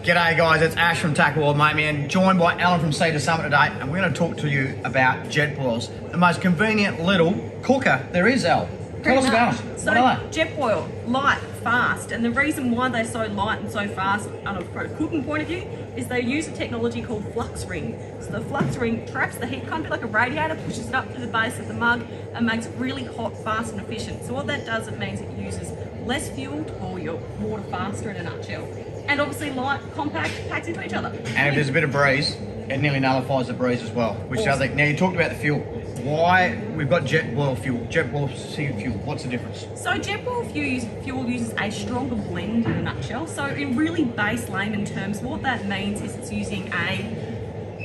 G'day guys, it's Ash from Jetboil, mate man, joined by Alan from Sea to Summit today, and we're going to talk to you about Jetboils, the most convenient little cooker there is, Al. Tell us about them. So Jetboil, light, fast, and the reason why they're so light and so fast from a cooking point of view is they use a technology called flux ring. So the flux ring traps the heat, kind of like a radiator, pushes it up to the base of the mug and makes it really hot, fast and efficient. So what that does, it means it uses less fuel to boil your water faster in a nutshell. And obviously light, compact, packs into each other. And if there's a bit of breeze, it nearly nullifies the breeze as well, which awesome. I think. Now you talked about the fuel. Why we've got Jetboil fuel, Jetboil fuel, what's the difference? So Jetboil fuel uses a stronger blend in a nutshell. So in really base layman terms, what that means is it's using a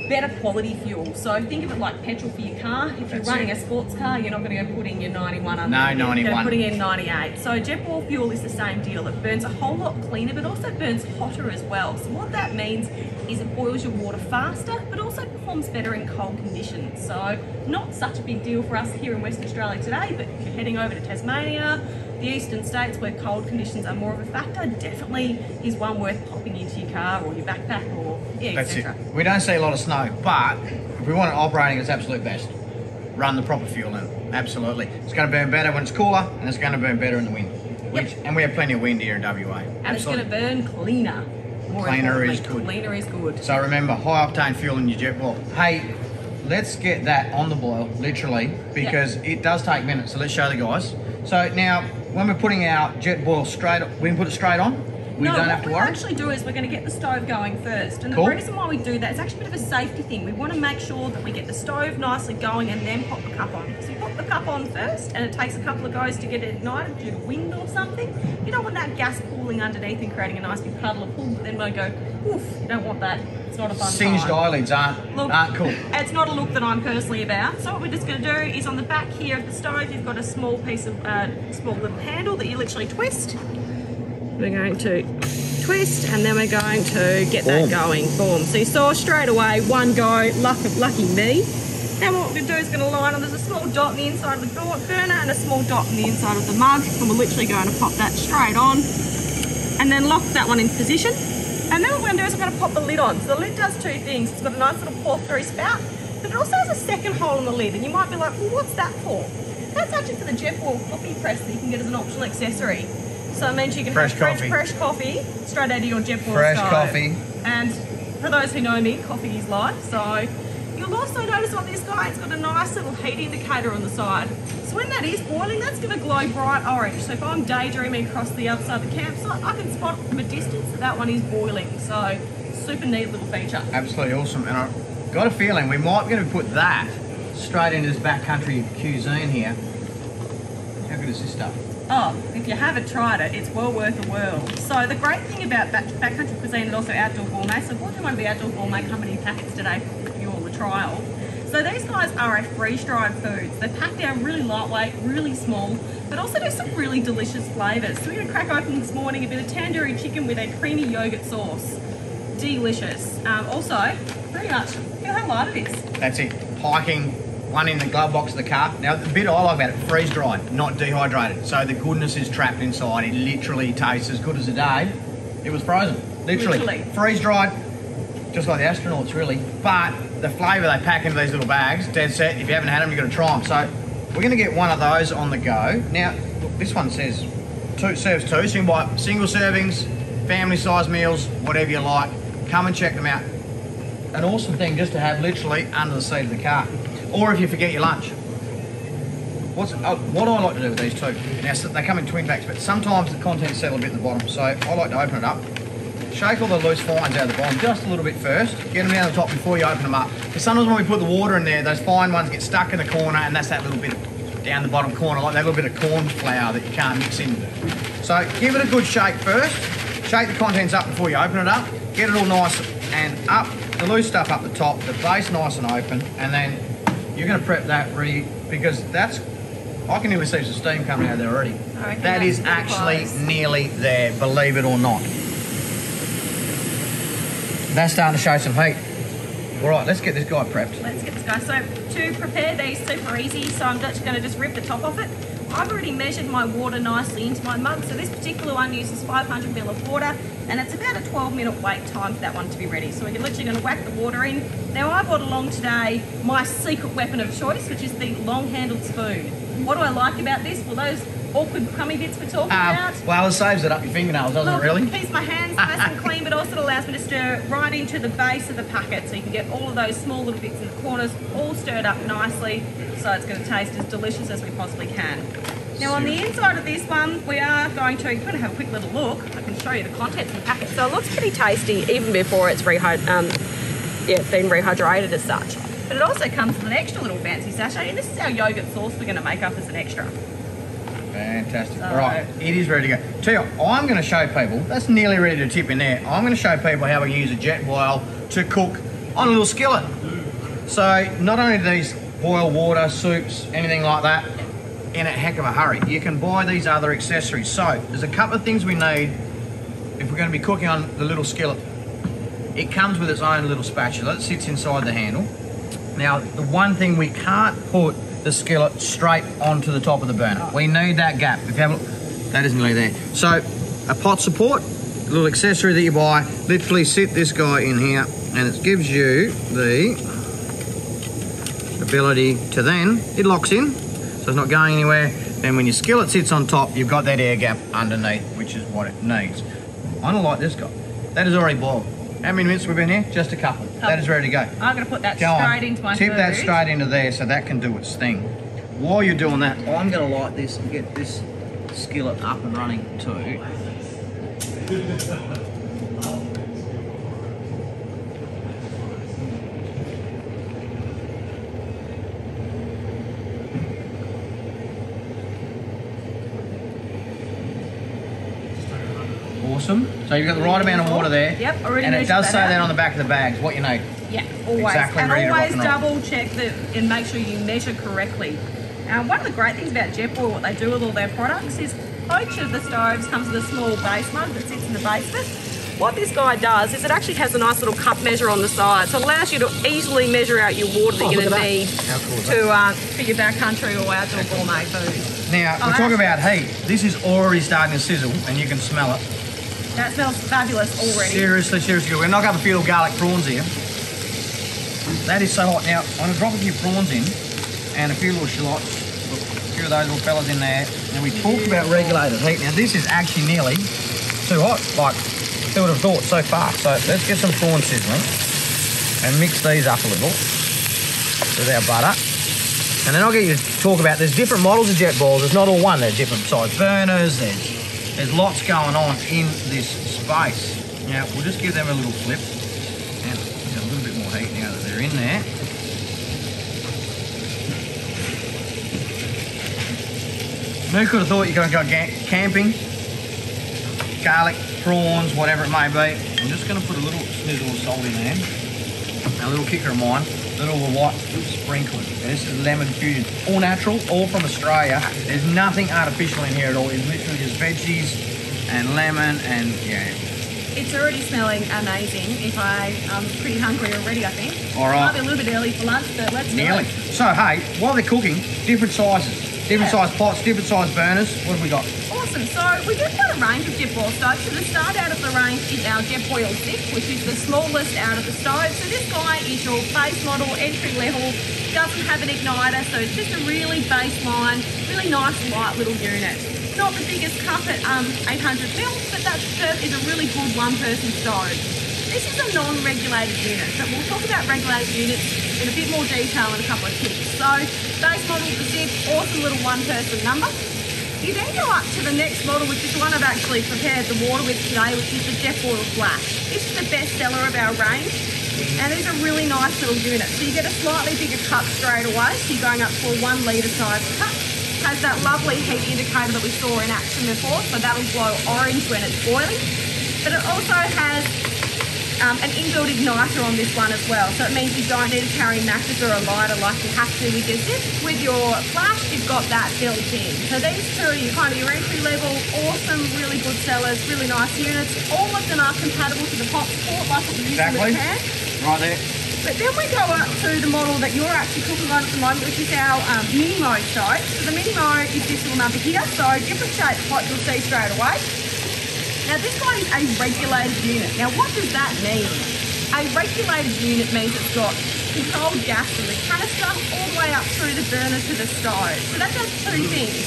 better quality fuel. So think of it like petrol for your car. If you're running a sports car, you're not going to go putting your 91 under. No, 91. You're putting in 98. So Jetboil fuel is the same deal. It burns a whole lot cleaner, but also burns hotter as well. So what that means is it boils your water faster, but also performs better in cold conditions. So not such a big deal for us here in Western Australia today, but if you're heading over to Tasmania, the eastern states where cold conditions are more of a factor, definitely is one worth popping into your car or your backpack or etc. We don't see a lot of snow, but if we want it operating at its absolute best, run the proper fuel in it. Absolutely. It's going to burn better when it's cooler, and it's going to burn better in the wind. And we have plenty of wind here in WA. And it's going to burn cleaner. Cleaner is good. Cleaner is good. So remember, high octane fuel in your Jetboil. Hey, let's get that on the boil, literally, because it does take minutes. So let's show the guys. So now, when we're putting our Jetboil straight, we can put it straight on. We don't have to worry. What we actually do is we're going to get the stove going first. And the reason why we do that is actually a bit of a safety thing. We want to make sure that we get the stove nicely going and then pop the cup on. So you pop the cup on first and it takes a couple of goes to get it ignited due to wind or something. You don't want that gas pooling underneath and creating a nice big puddle of pool, but then we'll go, oof, you don't want that. It's not a fun Singed eyelids aren't cool. It's not a look that I'm personally about. So what we're just going to do is on the back here of the stove, you've got a small piece of, small little handle that you literally twist. We're going to twist and then we're going to get that going. Boom. So you saw straight away, one go, lucky me. Now what we're going to do is going to line on, there's a small dot on the inside of the burner and a small dot on the inside of the mug. And we're literally going to pop that straight on and then lock that one in position. And then what we're going to do is we're going to pop the lid on. So the lid does two things. It's got a nice little pour through spout, but it also has a second hole in the lid. And you might be like, well, what's that for? That's actually for the Jetboil coffee press that you can get as an optional accessory. So it means you can have fresh coffee straight out of your Jetboil Fresh coffee. And for those who know me, coffee is life. So you'll also notice on this guy, it's got a nice little heat indicator on the side. So when that is boiling, that's going to glow bright orange. So if I'm daydreaming across the other side of the campsite, I can spot from a distance that that one is boiling. So super neat little feature. Absolutely awesome. And I've got a feeling we might be going to put that straight into this backcountry cuisine here. How good is this stuff? Oh, if you haven't tried it, it's well worth a whirl. So the great thing about backcountry cuisine and also outdoor gourmet, so what do you want to be outdoor gourmet company packets today for you all the trial? So these guys are a freeze-dried foods. They're packed down really lightweight, really small, but also do some really delicious flavours. So we're going to crack open this morning a bit of tandoori chicken with a creamy yogurt sauce. Delicious. Also, pretty much, feel how light it is. That's it. Hiking. One in the glove box of the car. Now, the bit I like about it, freeze-dried, not dehydrated. So the goodness is trapped inside. It literally tastes as good as a day. It was frozen, literally. Freeze-dried, just like the astronauts, really. But the flavour they pack into these little bags, dead set. If you haven't had them, you've got to try them. So we're going to get one of those on the go. Now, look, this one says serves two. So you can buy single servings, family-sized meals, whatever you like. Come and check them out. An awesome thing just to have literally under the seat of the car. Or if you forget your lunch. What I like to do with these two, now they come in twin packs, but sometimes the contents settle a bit at the bottom, so I like to open it up, shake all the loose fines out of the bottom just a little bit first, get them down the top before you open them up. Because sometimes when we put the water in there, those fine ones get stuck in the corner, and that's that little bit down the bottom corner, like that little bit of corn flour that you can't mix in. So give it a good shake first, shake the contents up before you open it up, get it all nice and up, the loose stuff up the top, the base nice and open, and then you're going to prep that ready, because that's, I can nearly see some steam coming out there already. That is actually nearly there, believe it or not. That's starting to show some heat. All right, let's get this guy prepped. Let's get this guy. So to prepare these super easy, so I'm just going to rip the top off it. I've already measured my water nicely into my mug. So this particular one uses 500 ml of water, and it's about a 12-minute wait time for that one to be ready. So we're literally going to whack the water in. Now I brought along today my secret weapon of choice, which is the long-handled spoon. What do I like about this? Well, those awkward crummy bits we're talking about. Well, it saves it up your fingernails, doesn't it really? It keeps my hands nice and clean, but also it allows me to stir right into the base of the packet, so you can get all of those small little bits in the corners all stirred up nicely, so it's going to taste as delicious as we possibly can. Now on the inside of this one, we are going to have a quick little look. I can show you the contents of the packet. So it looks pretty tasty even before it's been rehydrated as such. But it also comes with an extra little fancy sachet, and this is our yogurt sauce we're going to make up as an extra. Fantastic. All right, it is ready to go. Tell you, I'm going to show people, that's nearly ready to tip in there. I'm going to show people how we can use a Jetboil to cook on a little skillet. So not only do these boil water, soups, anything like that, in a heck of a hurry, you can buy these other accessories. So there's a couple of things we need if we're going to be cooking on the little skillet. It comes with its own little spatula that sits inside the handle. Now, the one thing we can't put the skillet straight onto the top of the burner. We need that gap. If you have a look, that isn't really there. So a pot support, a little accessory that you buy, literally sit this guy in here, and it gives you the ability to then, it locks in, so it's not going anywhere. Then when your skillet sits on top, you've got that air gap underneath, which is what it needs. I don't like this guy. That is already boiled. How many minutes we've been here? Just a couple. That is ready to go. I'm going to put that straight into my food. Tip that straight into there so that can do its thing. While you're doing that, I'm going to light this and get this skillet up and running too. Awesome. So you've got the right amount of water there. Yep, already. And it does say that on the back of the bags, what you need. Yeah, always. Exactly, and ready always to rock and roll. double check that and make sure you measure correctly. One of the great things about Jetboil, what they do with all their products, is each of the stoves comes with a small base mug that sits in the basement. What this guy does is it actually has a nice little cup measure on the side, so it allows you to easily measure out your water that you're going to need for your backcountry or outdoor gourmet food. Now, we're talking about heat. This is already starting to sizzle, and you can smell it. That smells fabulous already. Seriously, seriously good. We're not going to feel garlic prawns here. That is so hot. Now, I'm going to drop a few prawns in and a few little shallots. A few of those little fellas in there. And we talked about regulated heat. Now, this is actually nearly too hot. Like, who would have thought so fast? So let's get some prawn sizzling and mix these up a little with our butter. And then I'll get you to talk about, there's different models of Jetboils. There's not all one. There's different size burners. There's lots going on in this space. Now, we'll just give them a little flip. And get a little bit more heat now that they're in there. Who could have thought you're going to go camping? Garlic, prawns, whatever it may be. I'm just going to put a little snizzle of salt in there. A little kicker of mine. A little white sprinkle. And this is lemon fusion. All natural, all from Australia. There's nothing artificial in here at all. It's literally just veggies and lemon and yeah. It's already smelling amazing. I'm pretty hungry already, I think. All right. Might be a little bit early for lunch, but let's do it. So, hey, while they're cooking, different sizes. Different size pots, different size burners. What have we got? Awesome. So we've got a range of Jetboil stoves. So the start out of the range is our Jetboil 6, which is the smallest out of the stove. So this guy is your base model, entry level, doesn't have an igniter, so it's just a really baseline, really nice light little unit. Not the biggest cup at 800 mils, but that is a really good one-person stove. This is a non-regulated unit, so we'll talk about regulated units in a bit more detail in a couple of tips. So, base model for 6, awesome little one-person number. You then go up to the next model, which is the one I've actually prepared the water with today, which is the Jetboil Flash. This is the best seller of our range, and it's a really nice little unit. So you get a slightly bigger cup straight away, so you're going up to a 1 litre size cup. Has that lovely heat indicator that we saw in action before, so that'll glow orange when it's boiling. But it also has an inbuilt igniter on this one as well, so it means you don't need to carry matches or a lighter like you have to with your zip. With your flash, you've got that built in. So these two are your entry level, awesome, really good sellers, really nice units. All of them are compatible to the pot support like what we use in the can. Right there. But then we go up to the model that you're actually cooking on at the moment, which is our mini mo stove. So the mini mo is this little number here, so different shaped pot you'll see straight away. Now this one is a regulated unit. Now what does that mean? A regulated unit means it's got controlled gas from the canister all the way up through the burner to the stove. So that does two things.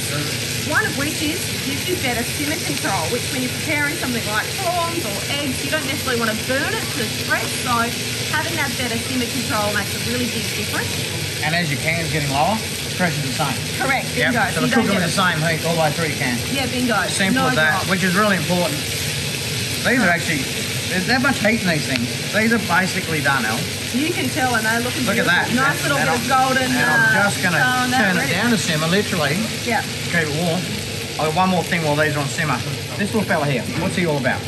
One of which is gives you better simmer control, which when you're preparing something like prawns or eggs, you don't necessarily want to burn it to spread, so having that better simmer control makes a really big difference. And as your can's getting lower, pressure's the same. Correct, bingo. Yep. So the cooking with the same heat all the way through your can. Yeah, bingo. Simple as that, which is really important. These are actually, there's that much heat in these things. These are basically done, Elle. You can tell, and they're looking beautiful. Look at that. Nice little bit of golden. And I'm just going to turn it down to simmer, literally. Yeah. Keep it warm. Oh, one more thing while these are on simmer. This little fella here, what's he all about?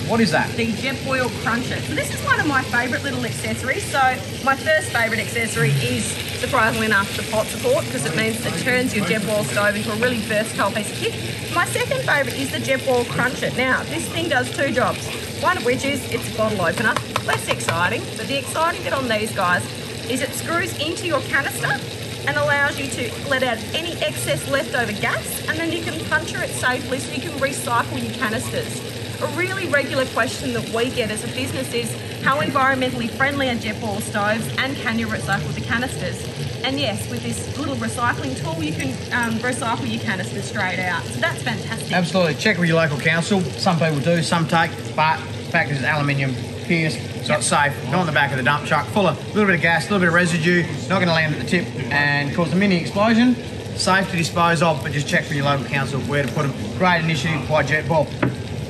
What is that? The Jetboil Cruncher. So this is one of my favourite little accessories. So my first favourite accessory is, surprisingly enough, the pot support, because it means it turns your Jetboil stove into a really versatile piece of kit. My second favourite is the Jetboil Cruncher. Now, this thing does two jobs. One of which is it's a bottle opener. Less exciting, but the exciting bit on these guys is it screws into your canister and allows you to let out any excess leftover gas, and then you can puncture it safely so you can recycle your canisters. A really regular question that we get as a business is how environmentally friendly are Jetboil stoves, and can you recycle the canisters? And yes, with this little recycling tool, you can recycle your canisters straight out. So that's fantastic. Absolutely. Check with your local council. Some people do, some take, but the fact is aluminium pierced, so it's safe. Not on the back of the dump truck, full of a little bit of gas, a little bit of residue, not going to land at the tip and cause a mini explosion. Safe to dispose of, but just check with your local council where to put them. Great initiative by Jetboil.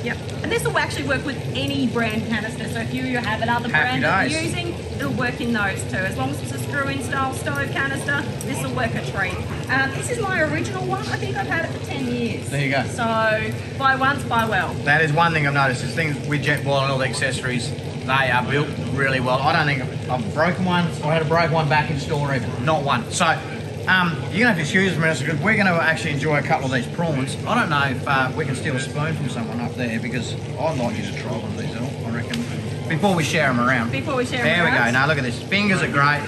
Yep, and this will actually work with any brand canister. So if you have another brand that you're using, it'll work in those too. As long as it's a screw-in style stove canister, this will work a treat. This is my original one. I think I've had it for 10 years. There you go. So buy once, buy well. That is one thing I've noticed, is things with Jetboil and all the accessories, they are built really well. I don't think I've broken one or had a broken one back in store even, not one. So you're going to have to excuse us a minute, because we're going to actually enjoy a couple of these prawns. I don't know if we can steal a spoon from someone up there, because I'd like you to try one of these, I reckon, before we share them around. Before we share them around. There we go. Now look at this. Fingers are great.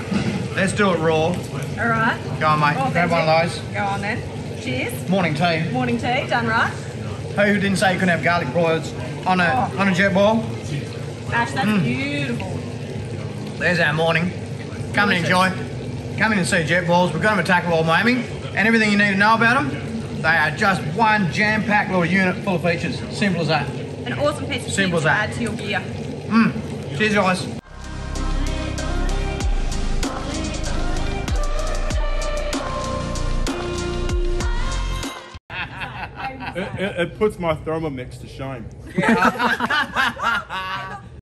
Let's do it raw. All right. Go on, mate. Grab one of those. Go on then. Cheers. Morning tea. Morning tea. Done right. Who didn't say you couldn't have garlic broilers on a Jetboil? Ash, that's beautiful. There's our morning. Come and enjoy. Come in and see Jetboils. We've got them at Tackle Old Miami, and everything you need to know about them. They are just one jam-packed little unit full of features. Simple as that. An awesome piece of Simple kit to add to your gear. Cheers, guys. It puts my Thermomix to shame. Yeah.